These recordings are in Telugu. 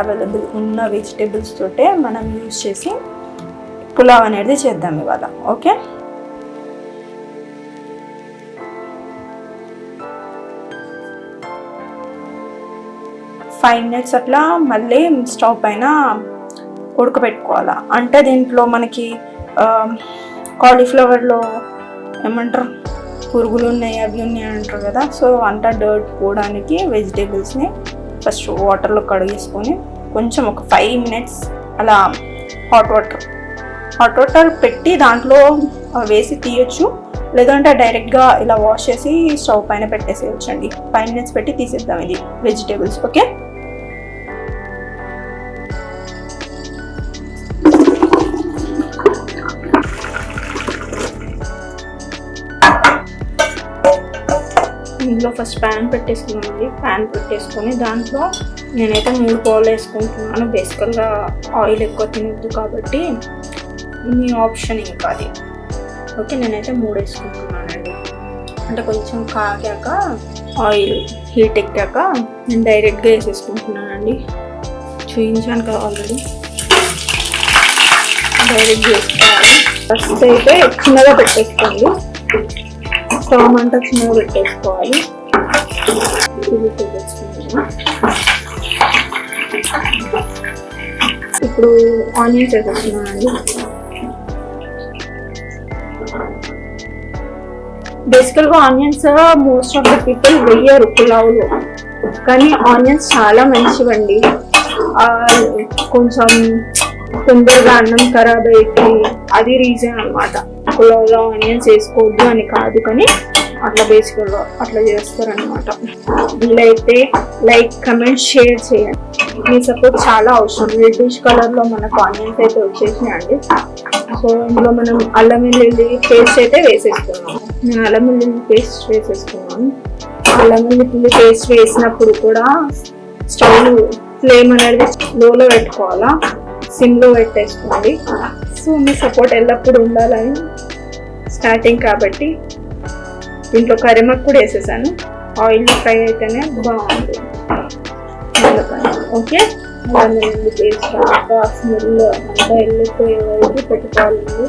అవైలబుల్ ఉన్న వెజిటేబుల్స్ తోటే మనం యూజ్ చేసి పులావ్ అనేది చేద్దాం ఇవాళ. ఓకే, ఫైవ్ మినిట్స్ అట్లా మళ్ళీ స్టవ్ పైన ఉడకబెట్టుకోవాలా. అంటే దీంట్లో మనకి కాలీఫ్లవర్లో ఏమంటారు పురుగులు ఉన్నాయి అవి ఉన్నాయి అంటారు కదా. సో అంతా డర్ట్ పోవడానికి వెజిటేబుల్స్ని ఫస్ట్ వాటర్లో కడిగేసుకొని కొంచెం ఒక 5 మినిట్స్ అలా హాట్ వాటర్ పెట్టి దాంట్లో వేసి తీయొచ్చు. లేదంటే డైరెక్ట్గా ఇలా వాష్ చేసి స్టవ్ పైన పెట్టేసేయచ్చండి. 5 మినిట్స్ పెట్టి తీసేద్దాం ఇది వెజిటేబుల్స్. ఓకే, ఇందులో ఫస్ట్ ప్యాన్ పెట్టేసుకున్నామండి. ప్యాన్ పెట్టేసుకొని దాంట్లో నేనైతే 3 పాలు వేసుకుంటున్నాను. బేసికల్గా ఆయిల్ ఎక్కువ తినొద్దు కాబట్టి మీ ఆప్షన్ ఇంకా అది. ఓకే, నేనైతే 3 వేసుకుంటున్నానండి. అంటే కొంచెం కాగాక ఆయిల్ హీట్ ఎక్కాక నేను డైరెక్ట్గా వేసేసుకుంటున్నానండి. చూపించాను కదా ఆల్రెడీ. డైరెక్ట్గా వేసుకోవాలి. ఫస్ట్ అయితే చిన్నగా పెట్టేసుకోండి. స్టవ్ అంతా చిన్నగా పెట్టేసుకోవాలి. ఇప్పుడు ఆనియన్స్ వేసేస్తున్నానండి. బేసికల్గా onions most of the people వేయరు పులావ్లో, కానీ ఆనియన్స్ చాలా మంచివండి. కొంచెం తొందరగా అన్నం ఖరాబ్ అయిపోయి అది రీజన్ అనమాట. పులావ్లో ఆనియన్స్ వేసుకోవద్దు అని కాదు, కానీ అట్లా బేసికల్గా అట్లా చేస్తారనమాట. వీళ్ళైతే లైక్, కమెంట్, షేర్ చేయండి. మీ సపోర్ట్ చాలా అవసరం. రెడ్డిష్ కలర్లో మనకు ఆనియన్స్ అయితే వచ్చేసినాయండి. సో ఇందులో మనం అల్లం వెల్లుల్లి పేస్ట్ అయితే వేసేసుకున్నాము. నేను అల్లం వెల్లుల్లి పేస్ట్ వేసేసుకున్నాను. అల్లం వెల్లుల్లి పేస్ట్ వేసినప్పుడు కూడా స్టవ్ ఫ్లేమ్ అనేది లోలో పెట్టుకోవాలా, సిమ్లో పెట్టేసుకోండి. సో మీ సపోర్ట్ ఎల్లప్పుడూ ఉండాలని స్టార్టింగ్ కాబట్టి దీంట్లో కరివేపాకు కూడా వేసేసాను. ఆయిల్ ఫ్రై అయితేనే బాగుంటుంది. ఓకే, అల్లం పేస్ట్ అంతా స్మెల్ అంతా వెళ్ళిపోయే వరకు పెట్టుకోవాలండి.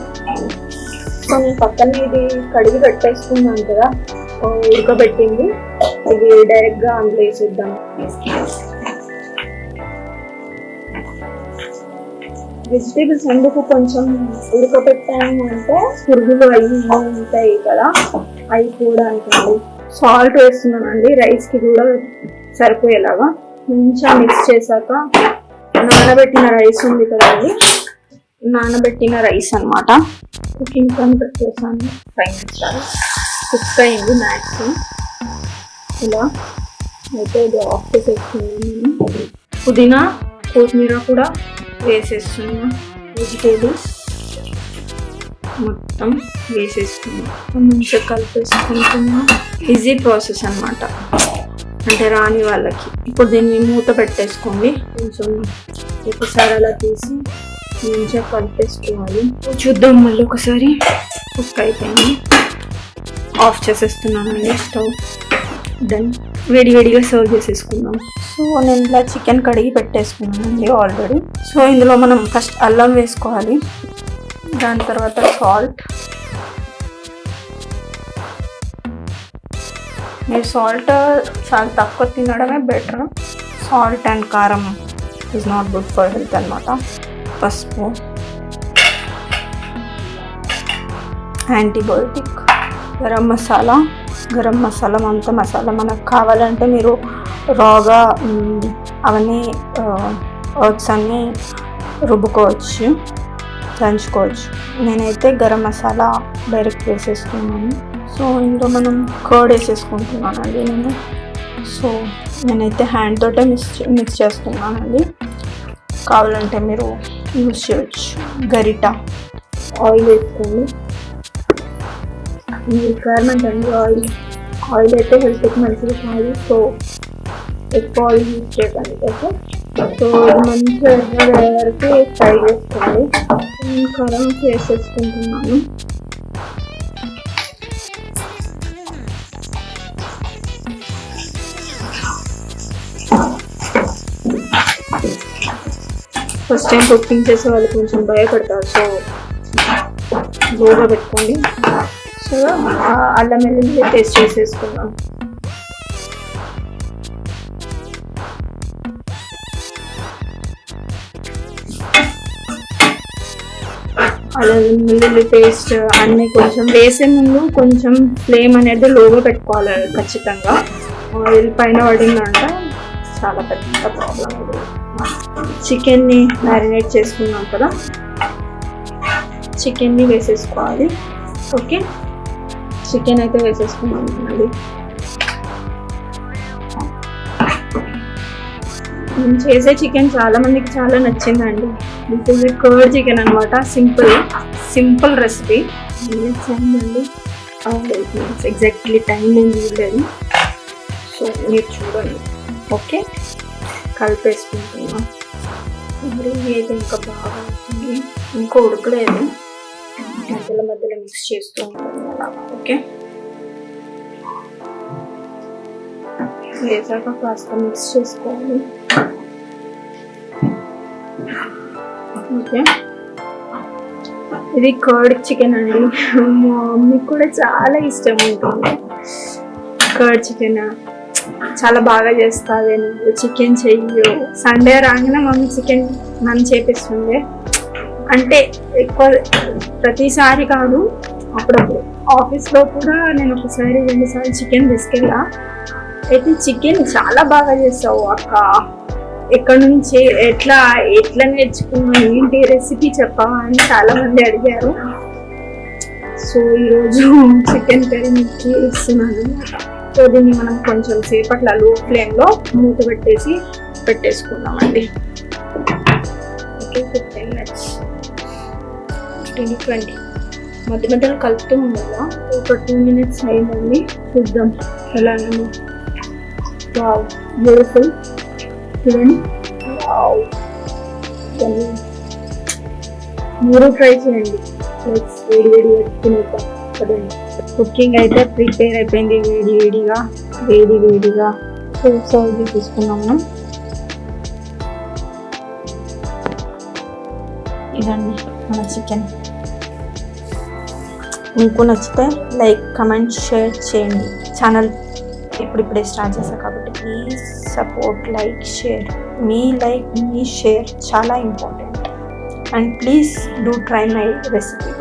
సో నేను పక్కన ఇది కడిగి పెట్టేసుకున్నాను కదా, ఉడకబెట్టింది. ఇది డైరెక్ట్గా అందులో వేసేద్దాం. వెజిటేబుల్స్ ఎందుకు కొంచెం ఉడకబెట్టాము అంటే పురుగులు అవి ఉంటాయి కదా, అవి పోవడానికి. సాల్ట్ వేస్తున్నానండి రైస్కి కూడా సరిపోయేలాగా. కొంచెం మిక్స్ చేశాక నానబెట్టిన రైస్ ఉంది కదండి, నానబెట్టిన రైస్ అనమాట. కుకింగ్ పని పెట్టేసాను. 5 నిమిషాలు కుక్ అయింది మ్యాక్సిమం. ఇలా అయితే ఇది ఆఫ్ చేసేస్తున్నాను. పుదీనా కొత్తిమీర కూడా వేసేస్తున్నా. వెజిటేబుల్స్ మొత్తం వేసేస్తున్నా. మంచిగా కలిపేసుకుంటున్నా. ఈజీ ప్రాసెస్ అనమాట, అంటే రాని వాళ్ళకి. ఇప్పుడు దీన్ని మూత పెట్టేసుకోండి. కొంచెం ఒకసారి అలా తీసి మంచిగా కలిపేసుకోవాలి. చూద్దాం మళ్ళీ ఒకసారి. కుక్ అయిపోయింది. ఆఫ్ చేసేస్తున్నానండి స్టవ్. డన్. వేడివేడిగా సర్వ్ చేసేసుకుందాం. సో నేను ఇలా చికెన్ కడిగి పెట్టేసుకున్నానండి ఆల్రెడీ. సో ఇందులో మనం ఫస్ట్ అల్లం వేసుకోవాలి, దాని తర్వాత సాల్ట్. మీరు సాల్ట్ చాలా తక్కువ తినడమే బెటర్. సాల్ట్ అండ్ కారం is not good for health అనమాట. పసుపు, యాంటీబయోటిక్, గరం మసాలా అంత మసాలా మనకు కావాలంటే మీరు రాగా అవన్నీ హర్బ్స్ అన్నీ రుబ్బుకోవచ్చు, దంచుకోవచ్చు. నేనైతే గరం మసాలా డైరెక్ట్ వేసేసుకున్నాను. సో ఇందులో మనం కర్డ్ వేసేసుకుంటున్నానండి నేను. సో నేనైతే హ్యాండ్ తోటే మిక్స్ చేస్తున్నానండి. కావాలంటే మీరు యూజ్ చేయవచ్చు గరిట. ఆయిల్ వేసుకోండి. మీ రిక్వైర్మెంట్ అండి. ఆయిల్ అయితే హెల్త్కి మంచిది కాదు, సో ఎక్కువ ఆయిల్ యూజ్ చేయకండి. ఓకే, సో మంచిగా వరకు ఫ్రై చేసుకోండి. కారం వేసేసుకుంటున్నాను. ఫస్ట్ టైం కుకింగ్ చేసే వాళ్ళు కొంచెం భయపడతారు, సో లోగా పెట్టుకోండి. సో అల్లం వెల్లుల్లి పేస్ట్ చేసేసుకుందాం. అల్లం వెల్లుల్లి పేస్ట్ అన్నీ కొంచెం వేసే ముందు కొంచెం ఫ్లేమ్ అనేది లోగా పెట్టుకోవాలి ఖచ్చితంగా. ఆయిల్ పైన పడిందంటే చాలా పెద్ద ప్రాబ్లం. చికెన్ని మ్యారినేట్ చేసుకున్నాం కదా, చికెన్ని వేసేసుకోవాలి. ఓకే, చికెన్ అయితే వేసేసుకున్నాం అండి. నేను చేసే చికెన్ చాలా మందికి చాలా నచ్చిందండి. దిస్ ఇస్ కర్డ్ చికెన్ అనమాట. Simple recipe. మినిట్స్ అయిందండి, 8 minutes ఎగ్జాక్ట్లీ టైం నేను చూడలేదు. సో మీరు చూడండి. ఓకే, కలిపేసుకుంటున్నాం. అయితే ఇంకా బాగా అవుతుంది, ఇంకా ఉడకలేదు. మధ్యలో మిక్స్ చేస్తూ ఉంటాను అలా. ఓకే, వేసాక కాస్త మిక్స్ చేసుకోవాలి. ఓకే, ఇది కర్డ్ చికెన్ అండి. మా మమ్మీకి కూడా చాలా ఇష్టం ఉంటుంది కర్డ్ చికెన్. చాలా బాగా చేస్తుంది. నువ్వు చికెన్ చెయ్యు. సండే రాగానే మమ్మీ చికెన్ నన్ను చేపిస్తుండే. అంటే ఎక్కువ ప్రతిసారి కాదు, అప్పుడప్పుడు. ఆఫీస్లో కూడా నేను 1-2 సార్లు చికెన్ తీసుకెళ్ళా. అయితే చికెన్ చాలా బాగా చేస్తావు అక్క, ఎక్కడి నుంచి ఎట్లా నేర్చుకున్నావు, ఏంటి రెసిపీ చెప్పవా అని చాలా మంది అడిగారు. సో ఈరోజు చికెన్ కర్రీ మీకు ఇస్తున్నాను అనమాట. సో దీన్ని మనం కొంచెం సేపట్లో లో ఫ్లేమ్లో మూత పెట్టేసుకుందామండి. ఓకే, 15 minutes 20 మధ్యలో కలుపుతూ ఉండాలా. ఒక 2 minutes అయిందండి, చూద్దాం ఎలా ఉంది. Wow, beautiful. చూడండి, వావ్. మీరు ట్రై చేయండి. వేడి తినేద్దాం కదండి. కుకింగ్ అయితే ప్రిపేర్ అయిపోయింది. వేడిగా సర్వ్ తీసుకున్నాం మనం. ఇదండి మన చికెన్. మీకు నచ్చితే లైక్, కమెంట్, షేర్ చేయండి. ఛానల్ ఇప్పుడిప్పుడే స్టార్ట్ చేశాను కాబట్టి ప్లీజ్ సపోర్ట్, లైక్, షేర్. మీ షేర్ చాలా important. And please do try my recipe.